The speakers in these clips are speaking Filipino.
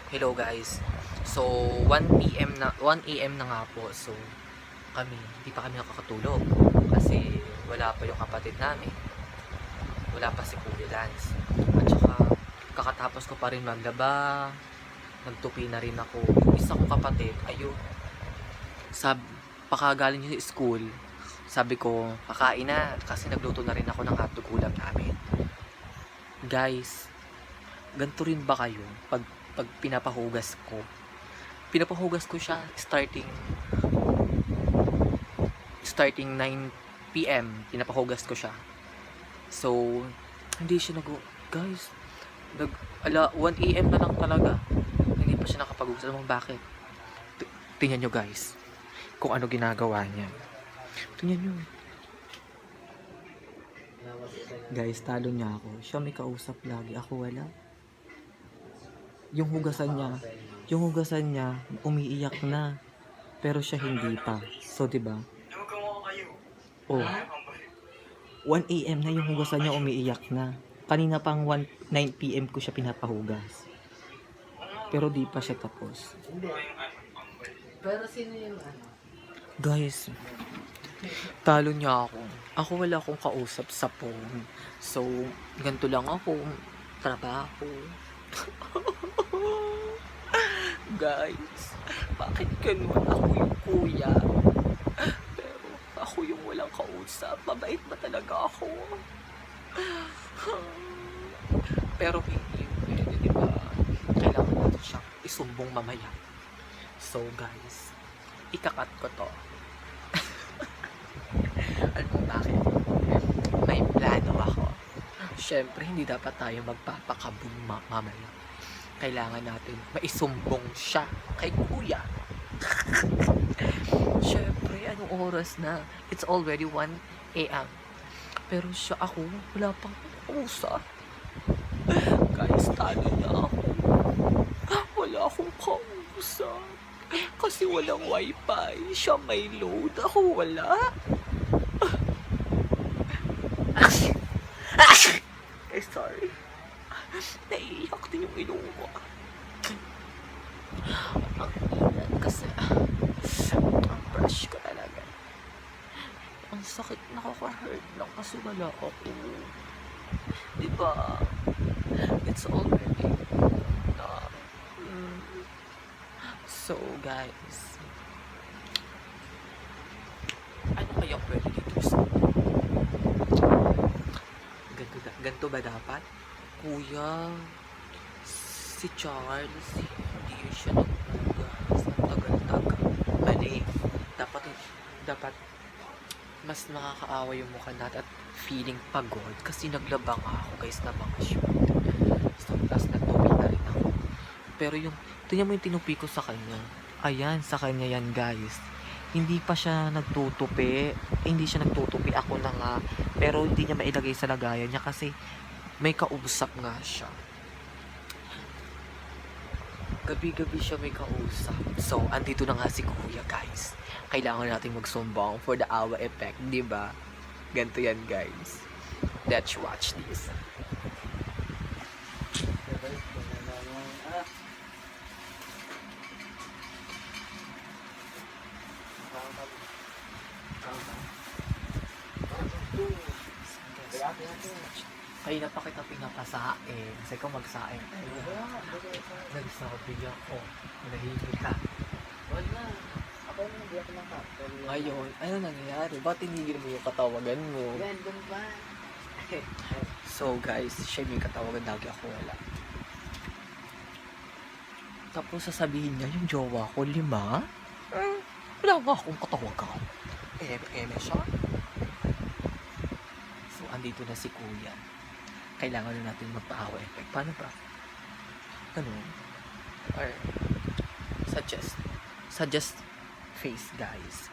Hello guys. So 1 PM na 1 AM na nga po. So hindi pa kami nakakatulog kasi wala pa yung kapatid namin. Wala pa si Kuya Lance. At saka kakatapos ko pa rin maglaba, nagtupi na rin ako. Yung isa kong kapatid, ayun, pakagaling niya sa school, sabi ko, kakain na kasi nagluto na rin ako ng hotdog ulam namin. Guys, ganito rin ba kayo pag pinapahugas ko siya starting 9 PM pinapahugas ko siya. So hindi siya guys, 1 AM na lang talaga, hindi pa siya nakapaghugas. Alam mo bakit? Tingnan nyo guys kung ano ginagawa niya. Tingnan nyo guys, talo niya ako. Siya may kausap lagi, ako wala. Yung hugasan niya umiiyak na, pero siya hindi pa. So 'di ba? Oh, 1 AM na yung hugasan niya, umiiyak na. Kanina pang 9 PM ko siya pinapahugas. Pero di pa siya tapos. Pero sino yung ano? Guys, talo niya ako. Ako wala akong kausap sa phone. So, ganito lang ako. Trabaho. Guys, bakit ganun? Ako yung kuya. Pero ako yung walang kausap. Mabait ba talaga ako? Pero hindi pwede, diba? Kailangan natin siyang isumbong mamaya. So guys, ikakat ko to. Alam mo bakit? May plano ako. Syempre, hindi dapat tayo magpapakabong mamaya. Kailangan natin maisumbong siya kay kuya. Syempre, anong oras na? It's already 1 AM. Pero ako, wala pang usap. Guys, talo na ako. Wala akong kausap. Kasi walang wifi. Siya may load. Ako wala. Ay, sorry. Naiiyak din yung ilong ko. Ang inat kasi ang brush ko talaga. Ang sakit, nakaka-hurt lang kasi wala ako. Diba? It's already na. So guys, ano kaya pwede dito sa ganito ba dapat? Kuya, si Charles, hindi siya nagbugas. Ang tagal-tagal. Mali. Dapat mas nakakaawa yung mukha natin at feeling pagod kasi naglaba nga ako guys na mga shoot. So, tapos nagtupi na rin ako. Pero tingnan mo yung tinupi ko sa kanya. Ayan, sa kanya yan guys. Hindi pa siya nagtutupi. Hindi siya nagtutupi. Ako na nga. Pero hindi niya mailagay sa lagayan niya kasi may kausap nga siya. Gabi-gabi siya may kausap. So, andito na nga si Kuya guys. Kailangan natin magsumbong for the awa effect. Diba? Ganito yan guys. Let's watch this. Kanina pa kita pinapasain. Kasi kung magsain tayo. Nagsabi ako. Nahihili ka. Wala. Ako yung hindi ako nakapal. Ngayon, ano nangyayari? Ba't tinigil mo yung katawagan mo? Random ba? So guys, siya yung katawagan, lagi ako wala. Tapos sasabihin niya, yung jowa ko, 5? Wala nga akong katawagan. Eme siya. So, andito na si Kuya. Kailangan na natin magpa-awa effect. Paano ba? Ganun. Or, suggest face, guys.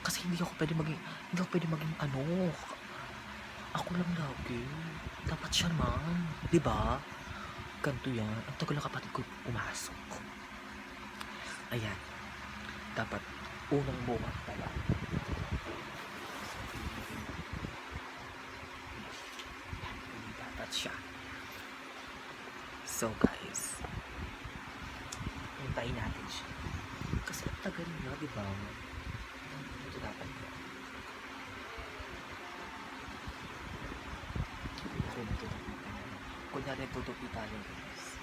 Kasi hindi ako pwede maging ano. Ako lang lagi. Dapat siya man. Diba? Ganto yan. Ang tagal na kapatid ko pumasok. Ayan. Dapat unang buwan pala. Dapat siya. So guys, Hintayin natin siya. Kasi ang tagal na, di ba? Ito dapat ko. Kunyari, tutupi tayo, guys.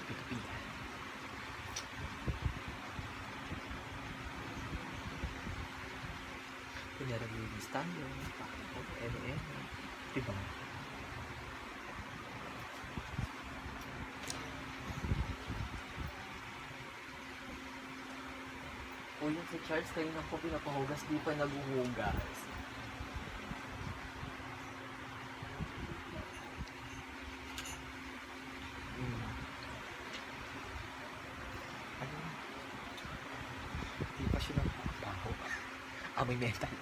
Tupi-tupi na. Kunyari, linis tayo. Pakita ko, diba? O yung si Charles, kayo na po pinapahugas, di pa naguhugas. Ano? Di pa siya nagpapaho. May metal.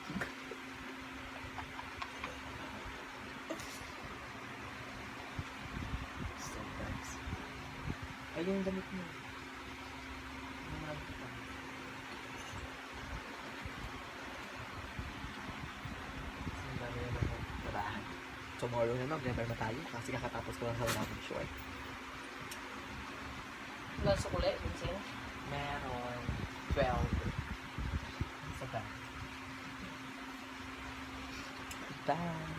So guys. Ayun yung damit mo. Tomorrow na mag-never na tayo kasi kakatapos ko lang sa unang short. Wala sukuli, Vincent. Meron 12. Isa ba? Bye!